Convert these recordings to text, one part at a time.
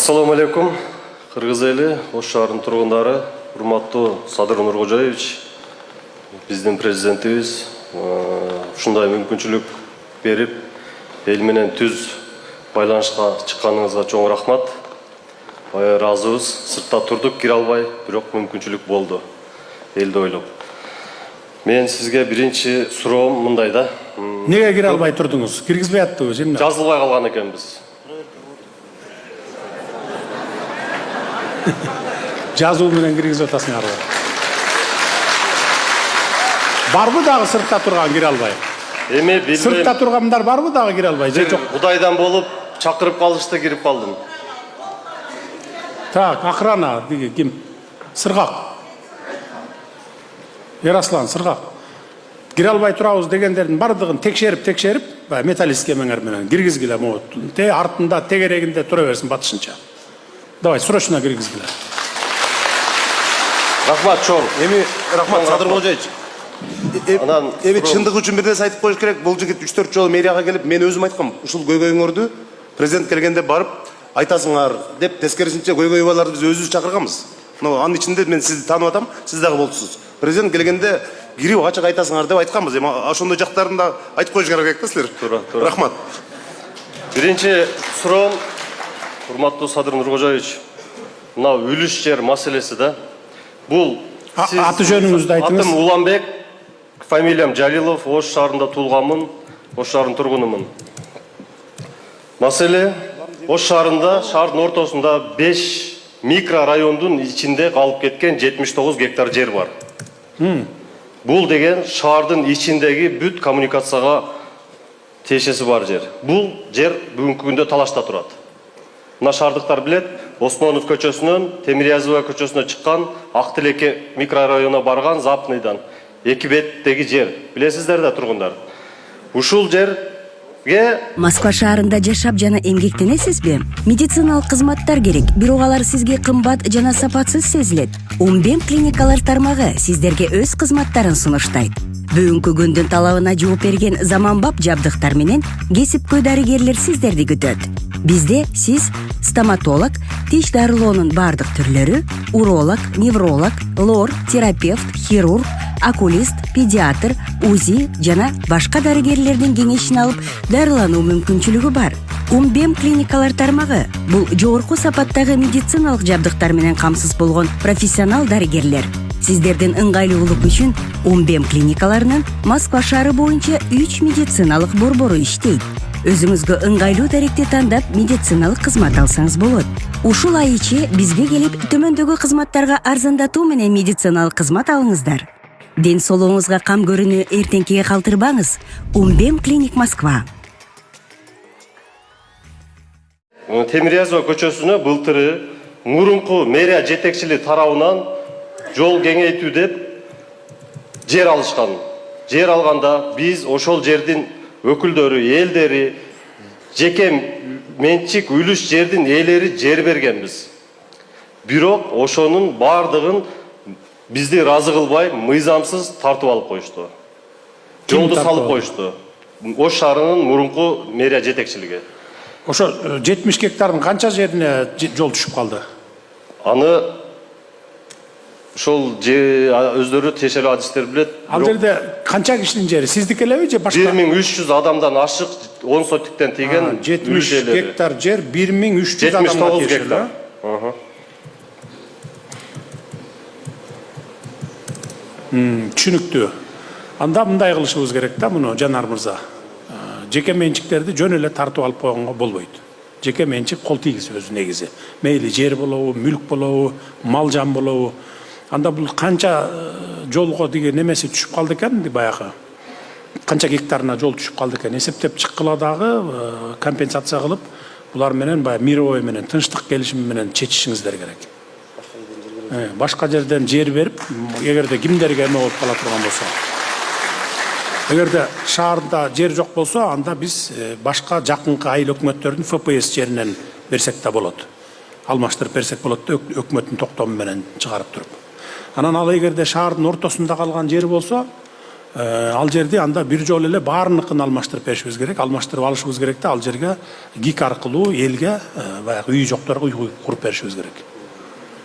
Assalamu alaikum, Кыргыз эли, Ош шаарынын тургундары, урматтуу Садыр Нуркожоевич, биздин президентибиз ушундай мүмкүнчүлүк берип, эл менен түз байланышка чыкканыңызга чоң рахмат. Ыраазыбыз, сыртта турдук, кире албай, бирок мүмкүнчүлүк болду, элди ойлоп. Мен сизге биринчи суроом мындай да. Неге кире албай турдуңуз? Киргизбей аттыбы, жемне? Жазылбай калган экенбиз. Жазуу менен киргизип атасыңар. Барбы дагы сыртта турган кире албай? Эми билбейм. Сыртта тургандар барбы дагы кире албай? Же жок? Кудайдан болуп чакырып калышты, кирип калдым. Так, охрана деги ким? Сыргак. Яраслан, Сыргак. Кире албай турабыз дегендердин бардыгын текшерип, металлист кемеңер менен киргизгиле могут. Те артында тегерегинде тура берсин батышынча. Давай, срочно киргизгиле. Рахмат чоң. Эми рахмат Садыр Кожоевич. Эми чындык үчүн бир нерсе айтып коюш керек. Бул жигит 3-4 жолу мэрияга келип, мен өзүм айткам, ушул көйгөйүңөрдү президент келгенде барып айтасыңар деп, тескерисинче көйгөйбаларды биз өзүбүз чакырганбыз. Анын ичинде мен сизди таанып атам, сиз дагы болчусуз. Президент келгенде кирип ачык айтасыңар деп айтканбыз. Эми ошондой жактарын да айтып коюш керек да силер. Туура. Рахмат. Биринчи суроом, урматтуу Садыр Нуркожоевич, мына үлүш жер маселеси да. Бул аты жөнүңүздү айтыңыз. Атым Уланбек, фамилиям Жалилов, Ош шаарында туулганмын, Ош шаарынын тургунумун. Маселе Ош шаарында, шаардын ортосунда 5 микрорайондун ичинде калып кеткен 79 гектар жер бар. Бул деген шаардын ичиндеги бүт коммуникацияга тиешеси бар жер. Бул жер бүгүнкү күндө талашта турат. Мына шаардыктар билет, Осмонов көчөсүнөн Темирязева көчөсүнө чыккан, Актилеке микрорайонуна барган Запныйдан 2 беттеги жер. Билесиздер да тургундар. Ушул жерге Москва шаарында жашап жана эмгектенесизби? Медициналык кызматтар керек, бирок алар сизге кымбат жана сапатсыз сезилет. Умбем клиникалар тармагы сиздерге өз кызматтарын сунуштайт. Бүгүнкү күндүн талабына жооп берген заманбап жабдыктар менен кесипкөй дарыгерлер сиздерди күтөт. Бизде сиз стоматолог, тиш дарылоонун бардык түрлөрү, уролог, невролог, лор, терапевт, хирург, окулист, педиатр, УЗИ жана башка дарыгерлердин кеңешин алып дарылануу мүмкүнчүлүгү бар. Умбем клиникалар тармагы бул жогорку сапаттагы медициналык жабдыктар менен камсыз болгон профессионал дарыгерлер. Сиздердин ыңгайлуулук үчүн Умбем клиникаларынын Москва шаары боюнча 3 медициналык борбору иштейт. Өзүңүзгө ыңгайлуу даректи тандап медициналык кызмат алсаңыз болот. Ушул ай ичи бизге келип төмөндөгү кызматтарга арзандатуу менен медициналык кызмат алыңыздар. Ден соолугуңузга кам көрүүнү эртеңкиге калтырбаңыз. Умбем клиник Москва. Темирязева көчөсүнө былтыры мурунку мэрия жетекчилиги тарабынан жол кеңейтүү деп жер алышкан. Жер алганда биз ошол жердин өкүлдөрү, элдери, жеке менчик үлүш жердин ээлери жер бергенбиз. Бирок ошонун бардыгын бизди ыраазы кылбай, мыйзамсыз тартып алып коюшту. Жолду салып коюшту. Ош шаарынын мурунку мэрия жетекчилиги. Ошо 70 гектардын канча жерине жол түшүп калды? Аны ошол өздөрү тиешелүү адистер билет. Ал жерде канча кишинин жери? Сиздики элеби же башка? 1300 адамдан ашык 10 сотиктен тийген 70 гектар жер 1300 адамга тиешелүү. Түшүнүктүү. Анда мындай кылышыбыз керек да, муну Жанар мырза. Жеке менчиктерди жөн эле тартып алып койгонго болбойт. Жеке менчик кол тийгиз өзү негизи. Мейли жер болобу, мүлк болобу, мал жан болобу. Анда бул канча жолго деген немеси түшүп калды экен, баягы. Канча гектарына жол түшүп калды экен, эсептеп чыккыла дагы компенсация кылып, булар менен баягы мировой менен, тынчтык келишими менен чечишиңиздер керек. Башка жерден жер берип, эгерде кимдерге эме болуп кала турган болсо, эгерде шаарда жер жок болсо, анда биз башка жакынкы айыл өкмөттөрдүн ФПС жеринен берсек да болот. Алмаштырып берсек болот да, өкмөттүн токтому менен чыгарып туруп. Анан ал эгерде шаардын ортосунда калган жер болсо, Ал жерде анда бир жолу эле баарыныкын алмаштырып беришибиз керек, алмаштырып алышыбыз керек да, ал жерге ГИК аркылуу элге баягы үй жокторго үй куруп беришибиз керек.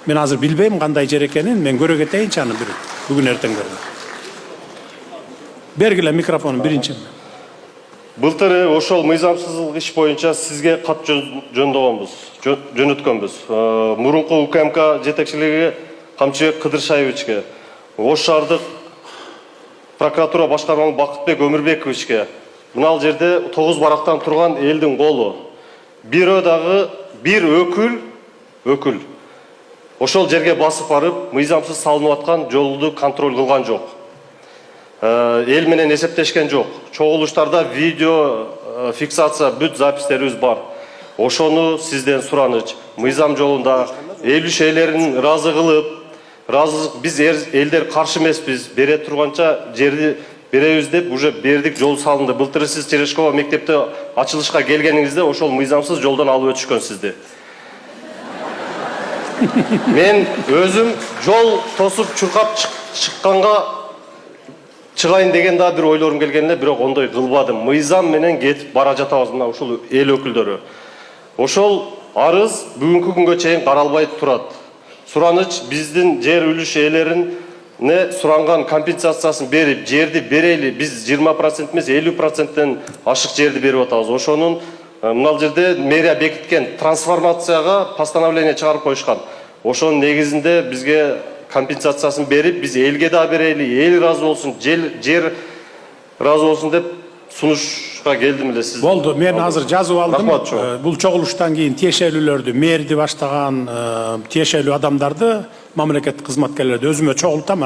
Мен азыр билбейм кандай жер экенин, мен көрө кетейинчи аны бүгүн эртеңдерде. Бергиле микрофону биринчи. Былтыр ошол мыйзамсыздык иш боюнча сизге кат жөнөткөнбүз. Мурунку УКМК жетекчилиги Камчыбек Кыдыршаевичке, Ош шаардык прокуратура башкармалыгы Бакытбек Өмүрбековичке, мына жерде 9 барактан турган элдин колу. Биродагы бир өкүл ошол жерге басып барып, мыйзамсыз салынып аткан жолду контроль кылган жок. Эл менен эсептешкен жок. Чогулуштарда видео фиксация бүт запистерибиз бар. Ошону сизден сураныч. Мыйзам жолунда эл мүшелерин ыраазы кылып, биз элдер каршы эмеспиз, бере турганча жерди беребиз деп уже бердик, жол салынды. Былтыр сиз Терешкова мектепте ачылышка келгениңизде ошол мыйзамсыз жолдон алып өтүшкөн сизди. Мен өзүм жол тосуп чуркап чыкканга чыгайын деген да бир ойлорум келген эле, бирок ондой кылбадым. Мыйзам менен кетип бара жатабыз мына ушул эл өкүлдөрү. Ошол арыз бүгүнкү күнгө чейин каралбай турат. Сураныч биздин жер үлүш ээлерине суранган компенсациясын берип, жерди берели. Биз 20% эмес 50%тен ашык жерди берип атабыз. Ошонун мына жерде мэрия бекиткен трансформацияга постановление чыгарып коюшкан. Ошонун негизинде бизге компенсациясын берип, биз элге да берели, эл ыраазы болсун, жер ыраазы болсун деп сунушка келдим эле сиз. Болду, мен азыр жазып алдым. Рахмат чоң. Бул чогулуштан кийин тиешелүүлөрдү, мэрди баштаган тиешелүү адамдарды, мамлекеттик кызматкерлерди өзүмө чогултам.